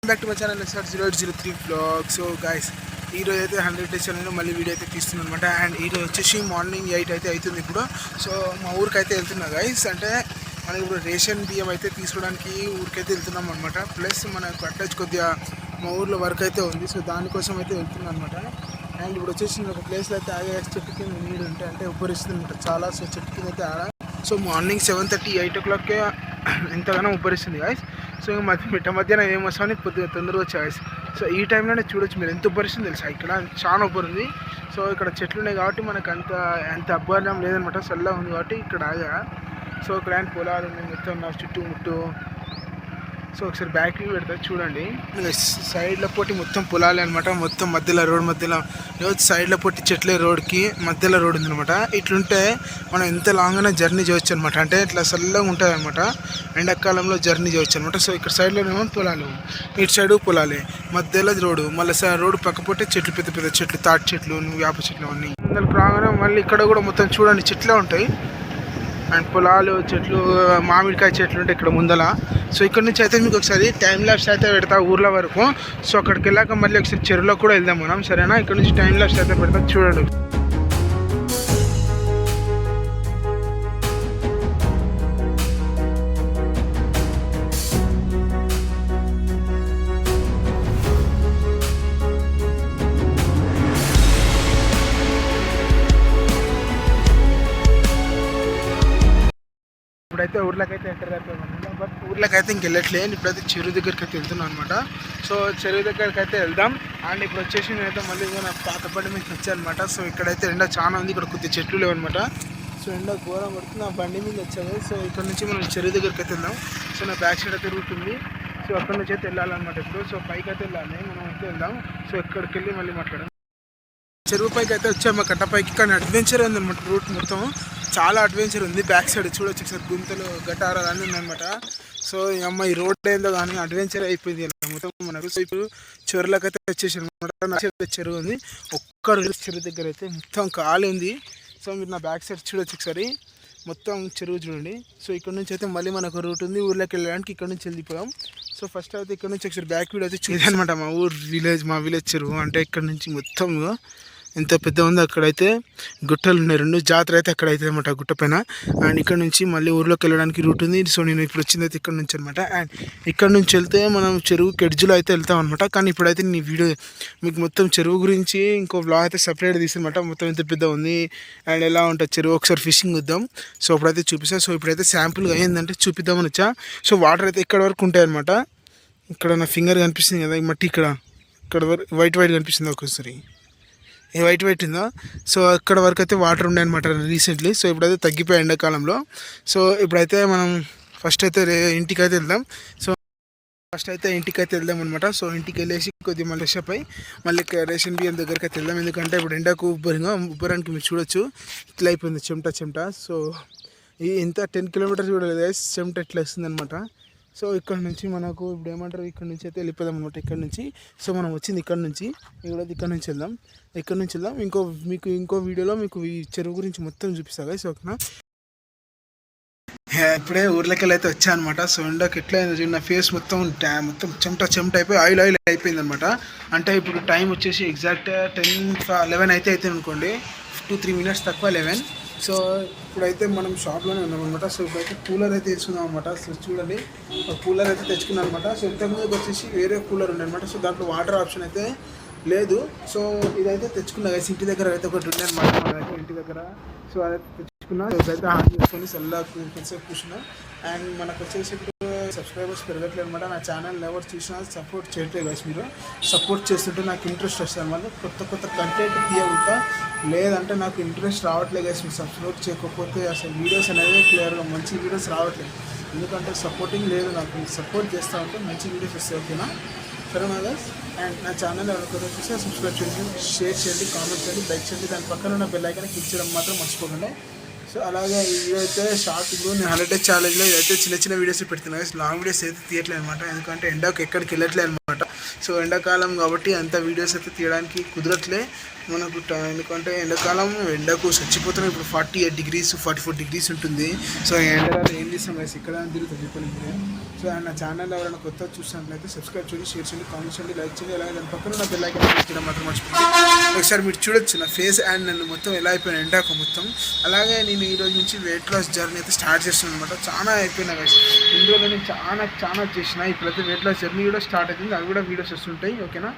Back to my channel SR0803 vlog. So guys ఈరోజు అయితే 100 days ఛానల్లో మళ్ళీ వీడియో అయితే తీస్తున్నాను అనమాట. అండ్ ఈరోజు వచ్చేసి మార్నింగ్ 8 అయితే అవుతుంది ఇప్పుడు. సో మా ఊరికి అయితే వెళ్తున్నా గైస్. అంటే మనకి ఇప్పుడు రేషన్ బియ్యం అయితే తీసుకోవడానికి ఊరికైతే వెళ్తున్నాం అనమాట. ప్లస్ మనకు అటాచ్ కొద్దిగా మా ఊర్లో వర్క్ అయితే ఉంది. సో దానికోసం అయితే వెళ్తున్నాను అనమాట. అండ్ ఇప్పుడు వచ్చేసి ఒక ప్లేస్లో అయితే ఆగే చెట్టు కింద నీడు ఉంటాయి, అంటే ఉబ్బరిస్తుంది అనమాట చాలా. సో చెట్టు కింద అయితే ఆడ. సో మార్నింగ్ 7:30 8 o'clockకే ఎంతగానో ఉబ్బరిస్తుంది గాయస్. సో మధ్యాహ్నం ఏమొస్తామని కొద్దిగా తొందరగా వచ్చా గాయస్. సో ఈ టైంలోనే చూడొచ్చు మీరు ఎంత ఉబ్బరిస్తుంది తెలుసా. ఇక్కడ చాలా ఉబ్బరింది. సో ఇక్కడ చెట్లు ఉన్నాయి కాబట్టి మనకు అంత అబ్బరం లేదనమాట, చల్లగా ఉంది కాబట్టి ఇక్కడ ఆగా. సో ఇక్కడ పొలాలు ఉన్నాయి మొత్తం నా చుట్టూ. సో ఒకసారి బ్యాక్ వ్యూ పెడతా చూడండి. సైడ్లో పొట్టి మొత్తం పొలాలే అనమాట. మొత్తం మధ్యలో రోడ్ మధ్యలో సైడ్లో పొట్టి చెట్లే, రోడ్కి మధ్యలో రోడ్ ఉందనమాట. ఇట్లుంటే మనం ఎంత లాంగ్ అయినా జర్నీ చేయొచ్చు అనమాట. అంటే ఇట్లా చల్లగా ఉంటుంది అనమాట. ఎండాకాలంలో జర్నీ చేయొచ్చు అనమాట. సో ఇక్కడ సైడ్లోనేమో పొలాలు, ఇటు సైడ్ పొలాలే, మధ్యలో రోడ్డు, మళ్ళీ రోడ్డు పక్క పొట్టే చెట్లు, పెద్ద పెద్ద చెట్లు, తాటి చెట్లు, వేప చెట్లు అన్నీ. అందులోకి రాగానే మళ్ళీ ఇక్కడ కూడా మొత్తం చూడండి చెట్లే ఉంటాయి. అండ్ పొలాలు, చెట్లు, మామిడికాయ చెట్లు ఉంటాయి ఇక్కడ ముందల. సో ఇక్కడ నుంచి అయితే మీకు ఒకసారి టైం ల్యాప్స్ అయితే పెడతా ఊర్ల వరకు. సో అక్కడికి వెళ్ళాక మళ్ళీ ఒకసారి చెరువులో కూడా వెళ్దాం మనం, సరేనా? ఇక్కడ నుంచి టైం ల్యాప్స్ అయితే పెడతా చూడండి. ఇప్పుడైతే ఊర్లోకైతే ఎంటర్ అయిపోయామన్నమాట. బట్ ఊర్లోకైతే ఇంకెళ్ళట్లేదు. ఇప్పుడైతే చెరువు దగ్గరికి అయితే వెళ్తున్నాం అనమాట. సో చెరువు దగ్గరికి అయితే వెళ్దాం. అండ్ ఇప్పుడు వచ్చేసి నేనైతే మళ్ళీ నా పాత బండి మీద వచ్చానమాట. సో ఇక్కడైతే ఎండ చాలా ఉంది, ఇక్కడ కొద్దిగా చెట్లు లేవన్నమాట. సో ఎండ ఘోరం పడుతుంది, నా బండి మీద వచ్చాను. సో ఇక్కడ నుంచి మనం చెరువు దగ్గరికి అయితే వెళ్దాం. సో నా బ్యాక్ సైడ్ అయితే రూట్ ఉంది. సో అక్కడ నుంచి అయితే వెళ్ళాలన్నమాట ఇప్పుడు. సో పైకి అయితే వెళ్ళాలి, మనం అయితే వెళ్దాం. సో ఇక్కడికి వెళ్ళి మళ్ళీ మాట్లాడాం. చెరువు పైకి అయితే వచ్చాము, కట్టపైకి. కానీ అడ్వెంచర్ ఉందన్నమాట, రూట్ మొత్తం చాలా అడ్వెంచర్ ఉంది. బ్యాక్ సైడ్ చూడొచ్చు ఒకసారి, గుంతలు గటారాలు అన్నీ ఉన్నాయన్నమాట. సో ఈ అమ్మాయి రోడ్ ఏందో కానీ అడ్వెంచర్ అయిపోయింది మొత్తం మనకు. సో ఇప్పుడు చెరువులకు అయితే వచ్చేసి అనమాట. చెరువు ఉంది, ఒక్క చెరువు దగ్గర అయితే మొత్తం ఖాళీ ఉంది. సో మీరు నా బ్యాక్ సైడ్ చూడొచ్చు ఒకసారి, మొత్తం చెరువు చూడండి. సో ఇక్కడ నుంచి అయితే మళ్ళీ మనకు రూట్ ఉంది ఊర్లోకి వెళ్ళడానికి. ఇక్కడ నుంచి వెళ్ళిపోయాం. సో ఫస్ట్ అయితే ఇక్కడ నుంచి ఒకసారి బ్యాక్ వీడియో అయితే చూడనమాట. మా మా విలేజ్ చెరువు. అంటే ఇక్కడ నుంచి మొత్తం ఎంత పెద్ద ఉంది. అక్కడైతే గుట్టలు ఉన్నాయి, 2 జాతర అయితే అక్కడ అయితే అనమాట గుట్ట పైన. అండ్ ఇక్కడ నుంచి మళ్ళీ ఊర్లోకి వెళ్ళడానికి రూట్ ఉంది. సో నేను ఇప్పుడు వచ్చింది అయితే ఇక్కడ నుంచి అనమాట. అండ్ ఇక్కడ నుంచి వెళ్తే మనం చెరువు కెడ్జులో అయితే వెళ్తాం అనమాట. కానీ ఇప్పుడైతే నీ వీడియో మీకు మొత్తం చెరువు గురించి ఇంకో బ్లాగ్ అయితే సపరేట్ తీసానమాట. మొత్తం ఎంత పెద్ద ఉంది అండ్ ఎలా ఉంటుంది చెరువు, ఒకసారి ఫిషింగ్ వద్దాం. సో ఇప్పుడైతే చూపిస్తాను. సో ఇప్పుడైతే శాంపుల్గా ఏంటంటే చూపిద్దామని వచ్చా. సో వాటర్ అయితే ఇక్కడ వరకు ఉంటాయి అనమాట. ఇక్కడ నా ఫింగర్ కనిపిస్తుంది కదా, ఈ మట్టి ఇక్కడ వరకు వైట్ కనిపిస్తుంది ఒకసారి, ఏ వైట్ ఉందో. సో అక్కడ వరకు అయితే వాటర్ ఉండే అనమాట రీసెంట్లీ. సో ఇప్పుడైతే తగ్గిపోయాయి ఎండాకాలంలో. సో ఇప్పుడైతే మనం ఫస్ట్ అయితే ఇంటికి అయితే వెళ్దాం. సో ఇంటికి అయితే వెళ్దాం అనమాట. సో ఇంటికి వెళ్ళేసి కొద్దిగా మళ్ళీ ఫ్రెష్ అయి మళ్ళీ రేషన్ బియ్యం దగ్గరికి అయితే వెళ్దాం. ఎందుకంటే ఇప్పుడు ఎండకు ఉబ్బరానికి మీరు చూడొచ్చు ఇట్లా అయిపోయింది చెమట. సో ఇంత 10 kilometers చూడలేదు, చెమట ఇట్లా వస్తుంది అనమాట. సో ఇక్కడ నుంచి మనకు ఇప్పుడు ఏమంటారు, ఇక్కడ నుంచి అయితే వెళ్ళిపోదాం అనమాట. ఇక్కడ నుంచి సో మనం వచ్చింది ఇక్కడ నుంచి వెళ్దాం. ఇక్కడ నుంచి వెళ్దాం. ఇంకో వీడియోలో మీకు ఈ చెరువు గురించి మొత్తం చూపిస్తాగా. సో ఓకేనా, ఇప్పుడే ఊర్లోకి వెళ్ళి అయితే వచ్చా అనమాట. సో ఎండకి ఎట్లా అయిందో నా ఫేస్ మొత్తం చెమట అయిపోయి ఆయిల్ అయిపోయింది అనమాట. అంటే ఇప్పుడు టైం వచ్చేసి ఎగ్జాక్ట్ 10-11 అయితే అనుకోండి, 2-3 minutes తక్కువ 11. సో ఇప్పుడైతే మనం షాప్లోనే ఉన్నాం అనమాట. సో ఇప్పుడైతే కూలర్ అయితే తెచ్చుకున్నాం అనమాట. సో చూడండి కూలర్ అయితే తెచ్చుకున్నాం అనమాట. సో ఇంతకుముందు వచ్చేసి వేరే కూలర్ ఉండే అనమాట. సో దాంట్లో వాటర్ ఆప్షన్ అయితే లేదు. సో ఇదైతే తెచ్చుకున్నా కదా, ఇంటి దగ్గర అయితే ఒకటి ఉండే అనమాట మనకి ఇంటి దగ్గర. సో అదైతే తెచ్చుకున్నా. ఇదైతే ఆన్ చేసుకొని చల్లగా కొంచెంసేపు కూర్చున్నా. అండ్ మనకు వచ్చేసి సబ్స్క్రైబర్స్ పెరగట్లేదు అనమాట. నా ఛానల్ ఎవరు చూసినా సపోర్ట్ చేయట్లేదు కదా. మీరు సపోర్ట్ చేస్తుంటే నాకు ఇంట్రెస్ట్ వస్తుంది అనమాట. కొత్త కంటెంట్ తీయకుండా, లేదంటే నాకు ఇంట్రెస్ట్ రావట్లేదు కదా. మీరు సపోర్ట్ చేయకపోతే అసలు వీడియోస్ అనేది క్లియర్గా మంచి వీడియోస్ రావట్లేదు. ఎందుకంటే సపోర్టింగ్ లేదు నాకు. సపోర్ట్ చేస్తూ ఉంటే మంచి వీడియోస్ వస్తాయి, ఓకేనా? సరేనా గైస్? అండ్ నా ఛానల్ ఎవరికైనా చూస్తే సబ్స్క్రైబ్ చేయండి, షేర్ చేయండి, కామెంట్ చేయండి, లైక్ చేయండి. దాని పక్కన ఉన్న బెల్ ఐకాన్ క్లిక్ చేయడం మాత్రం మర్చిపోకండి. సో అలాగే ఇదైతే షార్ట్ ఇప్పుడు నేను 100 days ఛాలెంజ్లో ఇదైతే చిన్న వీడియోస్ పెడుతున్నాను. లాంగ్ వీడియోస్ అయితే తీయట్లేదు అనమాట. ఎందుకంటే ఎండకు ఎక్కడికి వెళ్ళట్లేదు అనమాట. సో ఎండాకాలం కాబట్టి అంత వీడియోస్ అయితే తీయడానికి కుదరట్లే మనకు ఎందుకంటే ఎండాకాలం ఎండకు చచ్చిపోతున్నాం. ఇప్పుడు 48 degrees 44 degrees ఉంటుంది. సో ఎండలో ఏం చేస్తాం గైస్, ఇక్కడ తిరుగుతుంది చెప్పండి ఇప్పుడు. సో నా ఛానల్ ఎవరైనా కొత్త చూసినట్లయితే సబ్స్క్రైబ్ చేయండి, షేర్ చేయండి, కామెంట్ చేయండి, లైక్ చేయండి. అలాగే దాని పక్కన నా బెల్ ఐకాన్ క్లిక్ చేయడం మాత్రం మర్చిపోండి. ఒకసారి మీరు చూడొచ్చు నా ఫేస్ అండ్ నన్ను మొత్తం ఎలా అయిపోయిన ఎండాక మొత్తం. అలాగే నేను ఈ రోజు నుంచి వెయిట్ లాస్ జర్నీ అయితే స్టార్ట్ చేస్తున్నాను అనమాట. చాలా అయిపోయినా గైస్, ఇందులో నేను చాలా చేసిన. ఇప్పుడైతే వెయిట్ లాస్ జర్నీ కూడా స్టార్ట్ అవుతుంది, అవి కూడా వీడియోస్ వస్తుంటాయి. ఓకేనా.